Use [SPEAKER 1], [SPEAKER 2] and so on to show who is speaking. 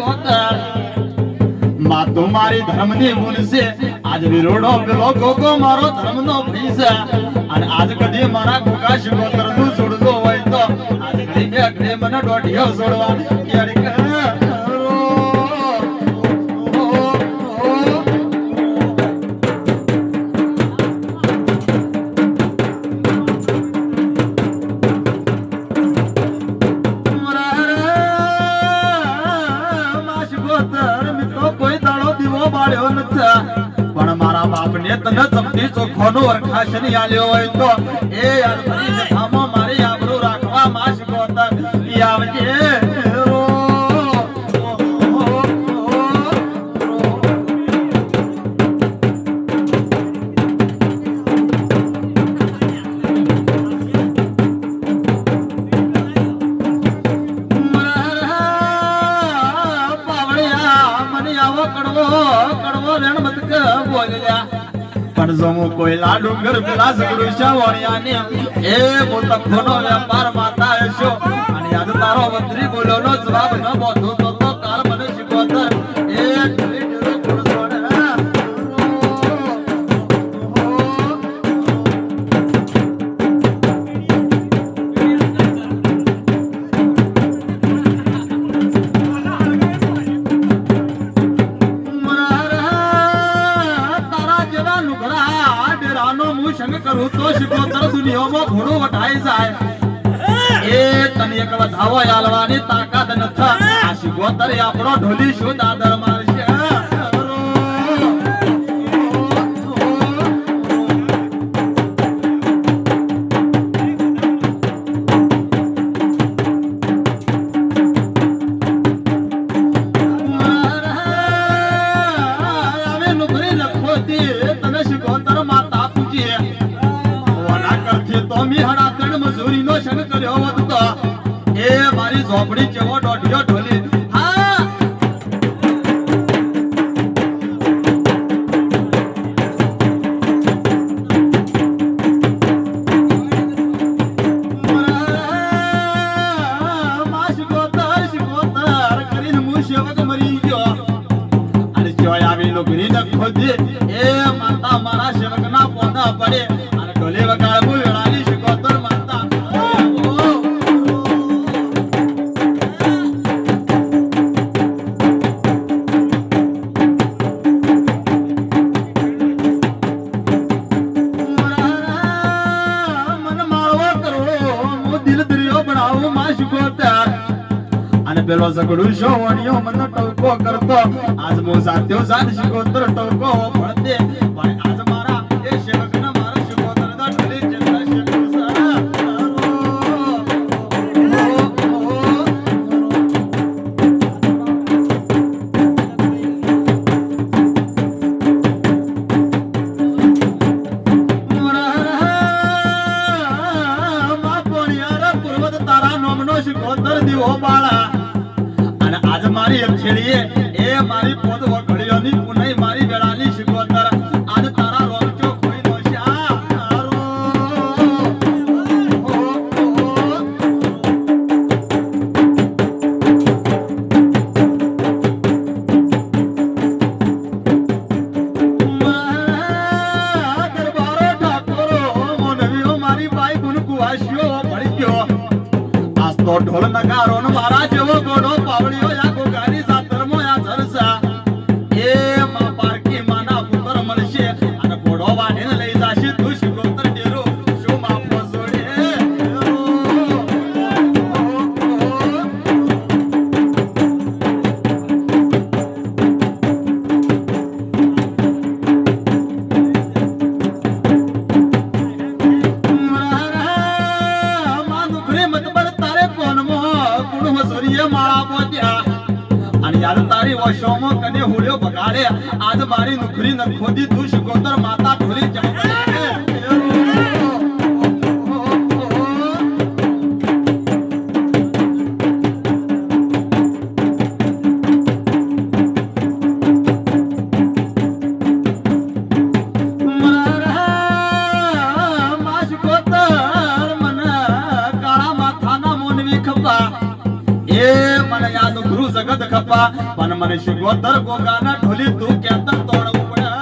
[SPEAKER 1] શિકોતર માં તમારી ધર્મની ગુણ છે આજ વિરોડો પેલો ગોગો મારો ધર્મનો ભઈ છે અને આજ કદી મારા ગોગા શિકોતર નું છોડતો હોય તો આજ કદી બે ઘડે મને દોઢિયો છોડવા કેડી પણ મારા બાપ ને તને ચમતી ચોખ્ખો નો વરખાશ નહીં આલ્યો હોય તો એ યાર ફરી જથામાં મારી આબરૂ રાખવા માં શિકોતર આવજે પણ જો હું કોઈ લાડુંગર પેલા સગડું વણિયાને એ મોતખોનો વેપાર માતા હશો અને યાદ તારો મંત્રી બોલોનો જવાબ ન બોધો તો કાલ મને શિકોતર એ કરું તો શિકોતર દુનિયામાં ઘોડો વટાઈ જાય એ તને એક વધાવો આલવાની તાકાત નથી આ શિકોતર આપણો ઢોલી શું દાદર મારશે નોકરી લખોતી તને શિકોતર માતા પૂજીએ મજૂરી નો સંગ કર્યો હોત તો એ મારી ઝોપડી જેવો દોઢિયો ઢોલી શિકોતર કરીને હું સેવક મરી ગયો અને જોઈ આવી નોકરી ન ખોજી એ માતા મારા સેવક ના પોના પડે અને ઢોલી વગાડ હું વેળાની શિકોતર પેલો સગડું શોવણિયો મને ટવકો કરતો આજ મો સાત્યો સાત શિકોતર ટવકો પડતે પણ આજ મારા એ સેવકને મારા શિકોતર ના ઢોલી ચેલા પૂર્વત તારા નોમનો શિકોતર દીવો બાળા આજ મારી છેડીએ એ મારી પોત વઘડીઓની પુનઈ મારી વેળાની શિકોતર આજ તારા રોચો કોઈ નો છે દરબારો ઠાકોરો મોનવીઓ મારી બાઈ ગુણ કુવાસીઓ ભળી ગયો આજ તો ઢોલ નગારો મારા જેવો ગોડો પાવડીઓ તારી વશોમાં કને હુલ્યો બગાડે આજ મારી નોકરી ન ખોદી તું શિકોતર માતા ઢોલી મને યાદ ગુરુ જગત ખપા પણ મને શિગોતર ગોગાના ઢોલી તું કેતર તોડવું પડે